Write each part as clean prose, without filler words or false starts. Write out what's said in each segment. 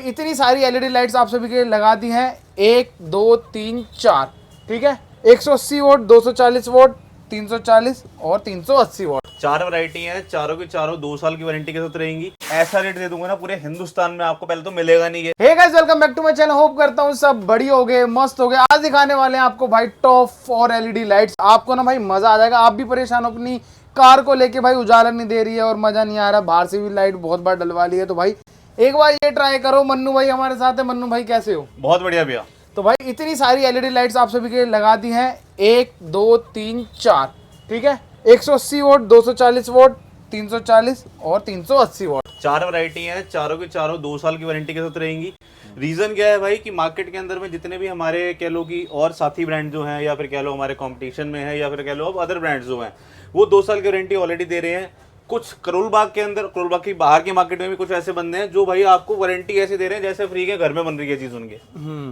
इतनी सारी LED lights आप सभी के लिए लगा दी हैं, 1 2 3 4, ठीक है। 180 वोट, 240 वोट, 340 और 380 वोट। 4 वैरायटी है, चारों की चारों 2 साल की वारंटी के साथ रहेंगी। ऐसा रेट दे दूंगा ना पूरे हिंदुस्तान में आपको पहले तो मिलेगा नहीं है। Hey guys, welcome back to my channel. Hope करता हूँ सब बढ़िया हो गए, मस्त हो गए। आज दिखाने वाले हैं आपको भाई टॉप 4 एलईडी लाइट्स। आपको ना भाई मजा आ जाएगा। आप भी परेशान हो अपनी कार को लेके, भाई उजाला नहीं दे रही है और मजा नहीं आ रहा, बाहर से भी लाइट बहुत बार डलवा ली है, तो भाई एक बार ये ट्राई करो। मन्नू भाई हमारे साथ है। मन्नू भाई कैसे हो? बहुत बढ़िया भैया। तो भाई इतनी सारी एलईडी लाइट्स आप सभी के लिए लगा दी हैं, 1 2 3 4, ठीक है। 180 वोट, 240 वोट, 340 और 380 वोट। 4 वैरायटी है, चारों की चारों 2 साल की वारंटी के साथ रहेंगी। रीजन क्या है भाई कि मार्केट के अंदर में जितने भी हमारे कह लो कि और साथी ब्रांड जो हैं, या फिर कह लो हमारे कंपटीशन में है, या फिर कह लो अब अदर ब्रांड्स जो हैं, वो 2 साल की वारंटी ऑलरेडी दे रहे हैं। कुछ करोल बाग के अंदर, करोल बाग की बाहर के मार्केट में भी कुछ ऐसे बंदे हैं जो भाई आपको वारंटी ऐसे दे रहे हैं जैसे फ्री के घर में बन रही है चीज उनके।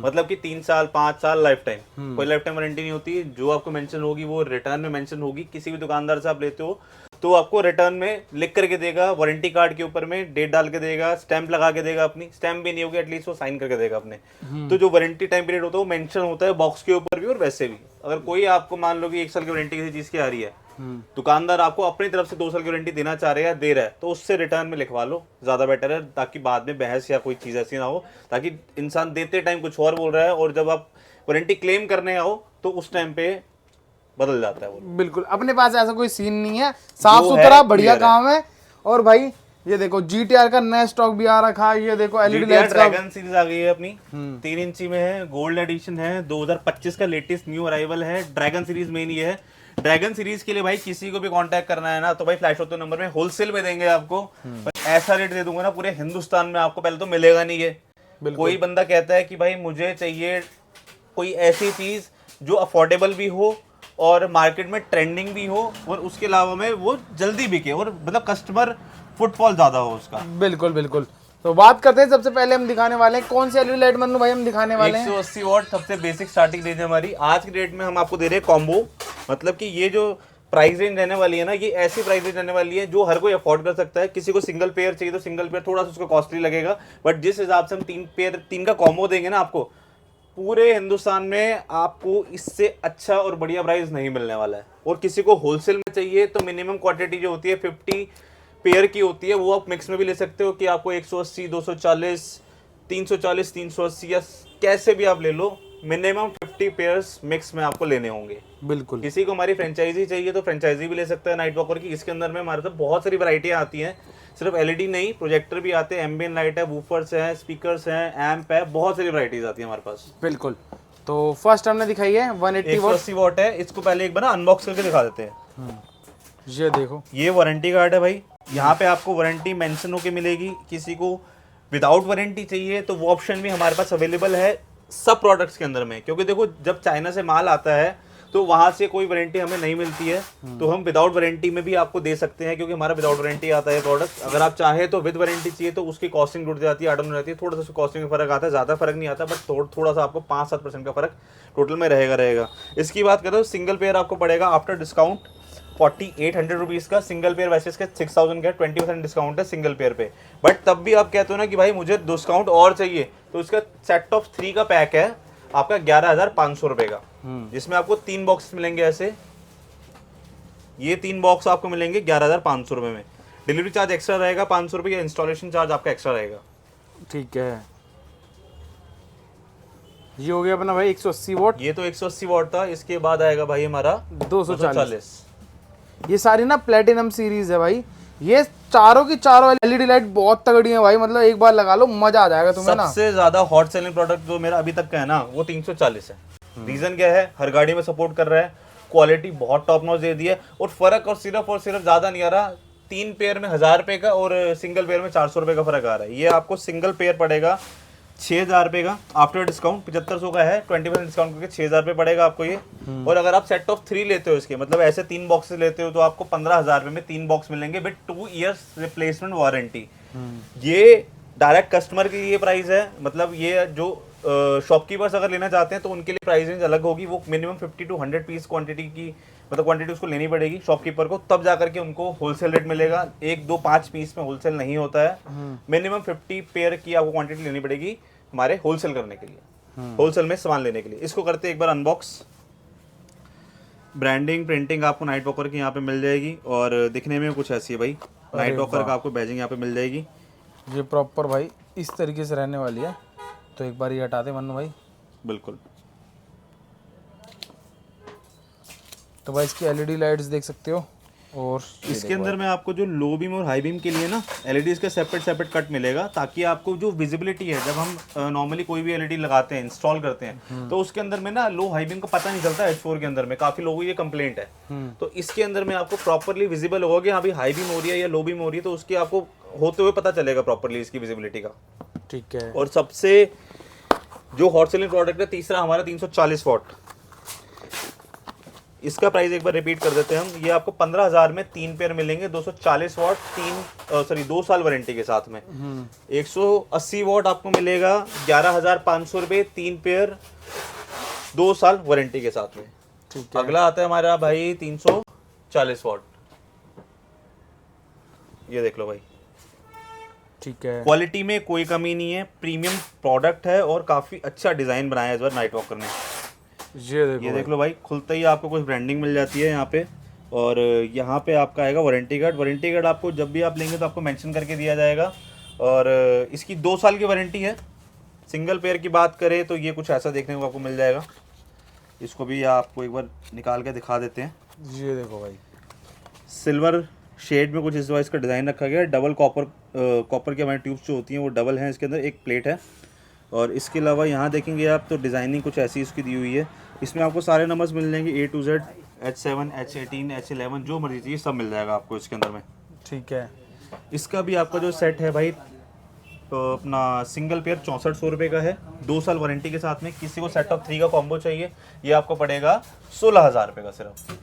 मतलब कि 3 साल 5 साल लाइफ टाइम। कोई लाइफ टाइम वारंटी नहीं होती। जो आपको मेंशन होगी वो रिटर्न में मेंशन होगी। किसी भी दुकानदार से आप लेते हो तो आपको रिटर्न में लिख करके देगा, वारंटी कार्ड के ऊपर में डेट डाल के देगा, स्टैंप लगा के देगा। अपनी स्टैंप भी नहीं होगी, एटलीस्ट वो साइन करके देगा अपने। तो जो वारंटी टाइम पीरियड होता है वो मेंशन होता है बॉक्स के ऊपर भी और वैसे भी। अगर कोई आपको मान लो कि 1 साल की वारंटी किसी चीज की आ रही है, दुकानदार आपको अपनी तरफ से 2 साल की वारंटी देना चाह रहे हैं, दे रहा है, तो उससे रिटर्न में लिखवा लो, ज्यादा बेटर है, ताकि बाद में बहस या कोई चीज ऐसी ना हो। ताकि इंसान देते टाइम कुछ और बोल रहा है और जब आप वारंटी क्लेम करने आओ तो उस टाइम पे बदल जाता है वो। बिल्कुल, अपने पास ऐसा कोई सीन नहीं है, साफ सुथरा बढ़िया काम है। और भाई ये देखो GTR का नया स्टॉक भी आ रखा है। ये देखो एलईडी लाइट्स का ड्रैगन सीरीज आ गई है अपनी, 3 इंची में है, गोल्ड एडिशन है, 2025 का लेटेस्ट न्यू अराइवल है। ड्रैगन सीरीज मेन ये है। ड्रैगन सीरीज के लिए भाई किसी को भी कांटेक्ट करना है ना तो भाई फ्लैश होते नंबर में होलसेल में देंगे आपको। ऐसा रेट दे दूंगा ना पूरे हिंदुस्तान में आपको पहले तो मिलेगा नहीं है। कोई बंदा कहता है कि भाई मुझे चाहिए कोई ऐसी चीज जो अफोर्डेबल भी हो और मार्केट में ट्रेंडिंग भी हो और उसके अलावा में वो जल्दी बिके और मतलब कस्टमर फुटफॉल ज्यादा हो उसका। बिल्कुल बिल्कुल। तो बात करते हैं, सबसे पहले हम दिखाने वाले हैं कौन सी एलईडी लाइट मन्नू भाई हम दिखाने वाले हैं? 180 वॉट सबसे बेसिक स्टार्टिंग रेंज है हमारी। आज की डेट में हम आपको दे रहे हैं कॉम्बो। मतलब कि ये जो प्राइस रेंज रहने वाली है ना, ये ऐसी प्राइस रेंज रहने वाली है जो हर कोई अफोर्ड कर सकता है। किसी को सिंगल पेयर चाहिए तो सिंगल पेयर थोड़ा सा उसको कॉस्टली लगेगा, बट जिस हिसाब से हम 3 का कॉम्बो देंगे ना आपको, पूरे हिंदुस्तान में आपको इससे अच्छा और बढ़िया प्राइस नहीं मिलने वाला है। और किसी को होलसेल में चाहिए तो मिनिमम क्वांटिटी जो होती है 50 पेयर की होती है, वो आप मिक्स में भी ले सकते हो कि आपको 180 240 340 380 या कैसे भी आप ले लो, मिनिमम 50 पेयर्स मिक्स में आपको लेने होंगे। बिल्कुल। किसी को हमारी फ्रेंचाइजी चाहिए तो फ्रेंचाइजी भी ले सकता है नाइट वॉकर की। इसके अंदर में हमारे पास बहुत सारी वैरायटियां आती हैं, सिर्फ एलईडी नहीं, प्रोजेक्टर भी आते हैं, एम्बियन लाइट है, वूफर्स हैं, स्पीकर्स हैं, एम्प है, बहुत सारी वैरायटीज आती है हमारे पास। बिल्कुल। तो फर्स्ट हमने दिखाई है 180 वॉट है। इसको पहले एक बार ना अनबॉक्स करके दिखा देते हैं। ये देखो, ये वारंटी कार्ड है भाई। यहाँ पे आपको वारंटी मेंशन होके मिलेगी। किसी को विदाउट वारंटी चाहिए तो वो ऑप्शन भी हमारे पास अवेलेबल है सब प्रोडक्ट्स के अंदर में। क्योंकि देखो जब चाइना से माल आता है तो वहां से कोई वारंटी हमें नहीं मिलती है, तो हम विदाउट वारंटी में भी आपको दे सकते हैं, क्योंकि हमारा विदाउट वारंटी आता है प्रोडक्ट। अगर आप चाहे तो विद वारंटी चाहिए तो उसकी कॉस्टिंग जुड़ जाती है, एड-ऑन हो जाती है, थोड़ा सा कॉस्टिंग में फर्क आता है, ज्यादा फर्क नहीं आता, बट थोड़ा सा आपको 5-7% का फर्क टोटल में रहेगा। इसकी बात करो, सिंगल पेयर आपको पड़ेगा आफ्टर डिस्काउंट 4800 रुपीज़ का सिंगल पेयर। वैसे इसके 6000 का 20% डिस्काउंट है सिंगल पेयर पे, बट तब भी आप कहते हो ना कि भाई मुझे डिस्काउंट और चाहिए, तो इसका सेट ऑफ 3 का पैक है आपका 11,500 रुपए का, जिसमें आपको 3 बॉक्स मिलेंगे ऐसे। ये 3 बॉक्स आपको मिलेंगे 11,500 रुपए में। डिलीवरी चार्ज एक्स्ट्रा रहेगा 500 रुपये का, इंस्टॉलेशन चार्ज आपका एक्स्ट्रा रहेगा। ठीक है। ये हो गया अपना भाई 180 वोट। ये तो 180 वॉट था। इसके बाद आएगा भाई हमारा 240। ये सारी ना प्लेटिनम सीरीज है भाई। ये चारों की चारों एलईडी लाइट बहुत तगड़ी है भाई, मतलब एक बार लगा लो मजा आ जाएगा तुम्हें ना। सबसे ज्यादा हॉट सेलिंग प्रोडक्ट जो मेरा अभी तक का है ना, वो 340 है। रीजन क्या है? हर गाड़ी में सपोर्ट कर रहा है, क्वालिटी बहुत टॉप नॉच दे दी है, और फर्क और सिर्फ ज्यादा नहीं आ रहा। 3 पेयर में 1000 रुपए का और सिंगल पेयर में 400 रुपए का फर्क आ रहा है। ये आपको सिंगल पेयर पड़ेगा 6000 रुपए का, आफ्टर डिस्काउंट 7500 का है, 20% डिस्काउंट करके 6000 रुपए पड़ेगा आपको ये। और अगर आप सेट ऑफ 3 लेते हो इसके, मतलब ऐसे 3 बॉक्सेस लेते हो, तो आपको 15,000 रुपए में 3 बॉक्स मिलेंगे विद 2 इयर्स रिप्लेसमेंट वारंटी। ये डायरेक्ट कस्टमर की ये प्राइस है। मतलब ये जो शॉपकीपर्स अगर लेना चाहते हैं तो उनके लिए प्राइस रेंज अलग होगी, वो मिनिमम 50 to 100 पीस क्वांटिटी की मतलब क्वांटिटी उसको लेनी पड़ेगी शॉपकीपर को, तब जाकर के उनको होलसेल रेट मिलेगा। 1 2 5 पीस में होलसेल नहीं होता है, मिनिमम 50 पेयर की आपको क्वांटिटी लेनी पड़ेगी हमारे होलसेल करने के लिए, होलसेल में सामान लेने के लिए। इसको करते हैं एक बार अनबॉक्स। ब्रांडिंग प्रिंटिंग आपको नाइट वॉकर की यहाँ पे मिल जाएगी और दिखने में कुछ ऐसी है भाई, नाइट वॉकर का आपको बैजिंग यहाँ पे मिल जाएगी। ये प्रॉपर भाई इस तरीके से रहने वाली है, तो एक बार ये हटा दे मन्नू भाई। बिल्कुल। तो भाई इसकी एलईडी लाइट्स देख सकते हो, और इसके अंदर में आपको जो लो बीम और हाई बीम के लिए ना एलईडीज का सेपरेट कट मिलेगा, ताकि आपको जो विजिबिलिटी है, जब हम नॉर्मली कोई भी एलईडी लगाते हैं इंस्टॉल करते हैं तो उसके अंदर में ना लो हाई बीम का पता नहीं चलता। H4 के अंदर में काफी लोगों की ये कंप्लेंट है, तो इसके अंदर में आपको प्रॉपरली विजिबल होगा कि हाँ भाई हाई बीम हो रही है या लो बीम हो रही है, तो उसकी आपको होते हुए पता चलेगा प्रॉपरली इसकी विजिबिलिटी का। ठीक है। और सबसे जो हॉट सेलिंग प्रोडक्ट है तीसरा हमारा 340 वॉट, इसका प्राइस एक बार रिपीट कर देते हैं हम। ये आपको 15,000 में 3 पेयर मिलेंगे, 240 वॉट 2 साल वारंटी के साथ में। 180 वॉट आपको मिलेगा 11,500 रुपये 3 पेयर 2 साल वारंटी के साथ में। ठीक है। अगला आता है हमारा भाई 340 वॉट, ये देख लो भाई। ठीक है। क्वालिटी में कोई कमी नहीं है, प्रीमियम प्रोडक्ट है और काफी अच्छा डिजाइन बनाया है इस बार नाइट वॉकर ने। ये देख लो भाई, खुलते ही आपको कुछ ब्रांडिंग मिल जाती है यहाँ पे, और यहाँ पे आपका आएगा वारंटी कार्ड। वारंटी कार्ड आपको जब भी आप लेंगे तो आपको मेंशन करके दिया जाएगा, और इसकी 2 साल की वारंटी है। सिंगल पेयर की बात करें तो ये कुछ ऐसा देखने को आपको मिल जाएगा। इसको भी आपको एक बार निकाल के दिखा देते हैं। ये देखो भाई, सिल्वर शेड में कुछ इस बार इसका डिज़ाइन रखा गया है। डबल कॉपर की हमारी ट्यूब्स जो होती हैं वो डबल हैं, इसके अंदर एक प्लेट है। और इसके अलावा यहाँ देखेंगे आप तो डिज़ाइनिंग कुछ ऐसी इसकी दी हुई है। इसमें आपको सारे नंबर्स मिल जाएंगे A to Z, H7 H18 H11 जो मर्जी चाहिए सब मिल जाएगा आपको इसके अंदर में। ठीक है। इसका भी आपका जो सेट है भाई, तो अपना सिंगल पेयर 6400 रुपये का है, 2 साल वारंटी के साथ में। किसी को सेट ऑफ 3 का कॉम्बो चाहिए, ये आपको पड़ेगा 16,000 रुपये का सिर्फ।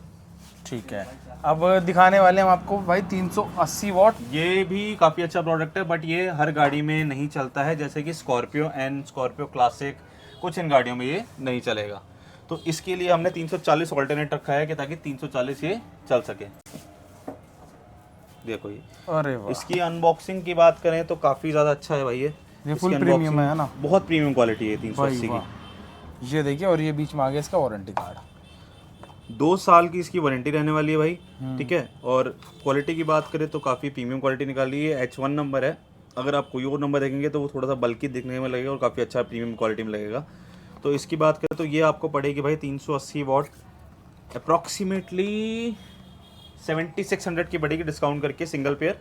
ठीक है। अब दिखाने वाले हम आपको भाई 380 वॉट। ये भी काफ़ी अच्छा प्रोडक्ट है, बट ये हर गाड़ी में नहीं चलता है, जैसे कि स्कॉर्पियो एंड स्कॉर्पियो क्लासिक, कुछ इन गाड़ियों में ये नहीं चलेगा। तो इसके लिए हमने 340 ऑल्टरनेट रखा है कि ताकि 340 ये चल सके। देखो ये, अरे वाह, इसकी अनबॉक्सिंग की बात करें तो काफ़ी ज़्यादा अच्छा है भाई। ये फुल प्रीमियम है ना, बहुत प्रीमियम क्वालिटी है 380 की। ये देखिए, और ये बीच में आ गया इसका वारंटी कार्ड। 2 साल की इसकी वारंटी रहने वाली है भाई। ठीक है। और क्वालिटी की बात करें तो काफ़ी प्रीमियम क्वालिटी निकाली है। H1 नंबर है। अगर आप कोई और नंबर देखेंगे तो वो थोड़ा सा बल्कि दिखने में लगेगा और काफ़ी अच्छा प्रीमियम क्वालिटी में लगेगा। तो इसकी बात करें तो ये आपको पड़ेगी भाई 380 वॉट अप्रॉक्सीमेटली 7600 की पड़ेगी डिस्काउंट करके सिंगल पेयर।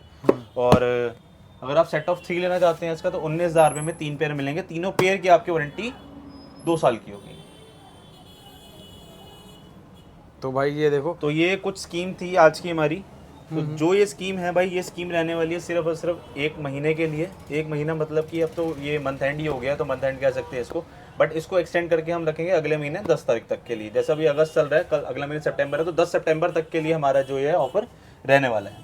और अगर आप सेट ऑफ 3 लेना चाहते हैं इसका तो 19,000 रुपये में 3 पेयर मिलेंगे। तीनों पेयर की आपकी वारंटी 2 साल की होगी। तो भाई ये देखो, तो ये कुछ स्कीम थी आज की हमारी। तो जो ये स्कीम है भाई, ये स्कीम रहने वाली है सिर्फ और सिर्फ 1 महीने के लिए। 1 महीना मतलब कि अब तो ये मंथ एंड ही हो गया, तो मंथ एंड कह सकते हैं इसको, बट इसको एक्सटेंड करके हम रखेंगे अगले महीने 10 तारीख तक के लिए। जैसा अभी अगस्त चल रहा है, कल अगला महीने सितंबर है, तो 10 सितंबर तक के लिए हमारा जो ये ऑफर रहने वाला है।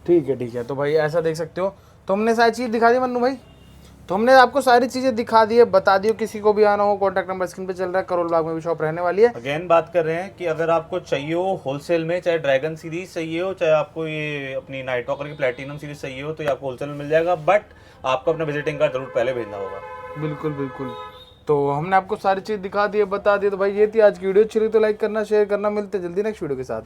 ठीक है। ठीक है। तो भाई ऐसा देख सकते हो, तो हमने सारी चीज़ दिखा दी मन्नू भाई। तो हमने आपको सारी चीज़ें दिखा दी है, बता दियो। किसी को भी आना हो, कॉन्टैक्ट नंबर स्क्रीन पे चल रहा है। करोल बाग में भी शॉप रहने वाली है। अगेन बात कर रहे हैं कि अगर आपको चाहिए हो होलसेल में, चाहे ड्रैगन सीरीज चाहिए हो, चाहे आपको ये अपनी नाइट वॉकर की प्लैटिनम सीरीज चाहिए हो, तो ये आपको होलसेल में मिल जाएगा, बट आपको अपना विजिटिंग कार्ड जरूर पहले भेजना होगा। बिल्कुल बिल्कुल। तो हमने आपको सारी चीज़ दिखा दी है, बता दी। तो भाई ये थी आज की वीडियो। अच्छी लगी तो लाइक करना, शेयर करना। मिलते हैं जल्दी नेक्स्ट वीडियो के साथ।